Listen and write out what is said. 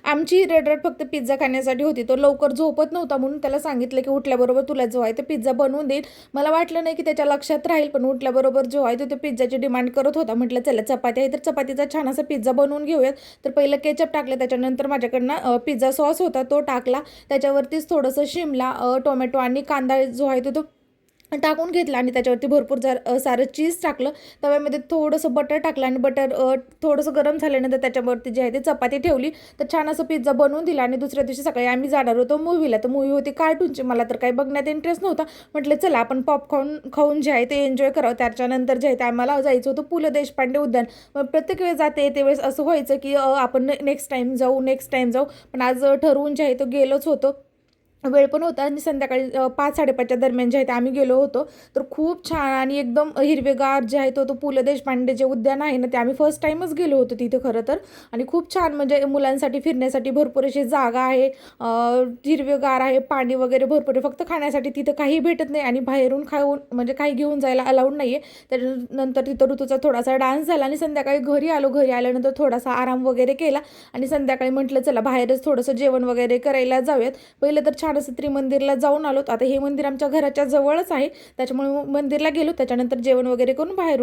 आमची रडरड फक्त पिझ्झा खाण्यासाठी होती. तो लवकर झोपत नव्हता म्हणून त्याला सांगितलं, की उठल्याबरोबर तुला जो आहे ते पिझ्झा बनवून देईल. मला वाटलं नाही, की त्याच्या लक्षात राहील, पण उठल्याबरोबर जो आहे तो ते पिझ्झाची डिमांड करत होता. म्हटलं चला चपाती आहे, तर चपातीचा छान असा पिझ्झा बनवून घेऊयात. तर पहिलं केचप टाकलं, त्याच्यानंतर माझ्याकडनं पिझ्झा सॉस होता तो टाकला. त्याच्यावरतीच थोडंसं शिमला, टोमॅटो आणि कांदा जो आहे तो टाकून घेतला आणि त्याच्यावरती भरपूर सारं चीज टाकलं. तव्यामध्ये थोडंसं बटर टाकलं आणि बटर थोडंसं गरम झाल्यानंतर त्याच्यावरती जे आहे ते चपाती ठेवली. तर छान असं पिझ्झा बनवून दिला आणि दुसऱ्या दिवशी सकाळी आम्ही जाणार होतो मूव्हीला. तर मूव्ही होती कार्टूनची. मला तर काही बघण्यात इंटरेस्ट नव्हता. म्हटलं चला आपण पॉपकॉर्न खाऊन जे आहे ते एन्जॉय करावं. त्याच्यानंतर जे आहे ते आम्हाला जायचं होतं पु. ल. देशपांडे उद्यान. मग प्रत्येक वेळेस जाते ते वेळेस असं व्हायचं, की आपण नेक्स्ट टाईम जाऊ, नेक्स्ट टाईम जाऊ. पण आज ठरवून जे आहे तो गेलोच होतो. वेळ पण होता आणि संध्याकाळी 5-5:30च्या दरम्यान जे आहे ते आम्ही गेलो होतो. तर खूप छान आणि एकदम हिरवेगार जे आहे तो पु. ल. देशपांडे जे उद्यान आहे ना, ते आम्ही फर्स्ट टाईमच गेलो होतो तिथे खरं तर. आणि खूप छान म्हणजे मुलांसाठी फिरण्यासाठी भरपूर अशी जागा आहे. हिरवेगार आहे, पाणी वगैरे भरपूर आहे. फक्त खाण्यासाठी तिथं काही भेटत नाही आणि बाहेरून खाऊन म्हणजे काही घेऊन जायला अलाउड नाही आहे. त्याच्यानंतर तिथं ऋतूचा थोडासा डान्स झाला आणि संध्याकाळी घरी आलो. घरी आल्यानंतर थोडासा आराम वगैरे केला आणि संध्याकाळी म्हटलं चला बाहेरच थोडंसं जेवण वगैरे करायला जाऊयात. पहिलं तर छान असं त्रिमंदिरला जाऊन आलो. आता हे मंदिर आमच्या घराच्या जवळच आहे, त्याच्यामुळे मंदिरला गेलो. त्याच्यानंतर जेवण वगैरे करून बाहेर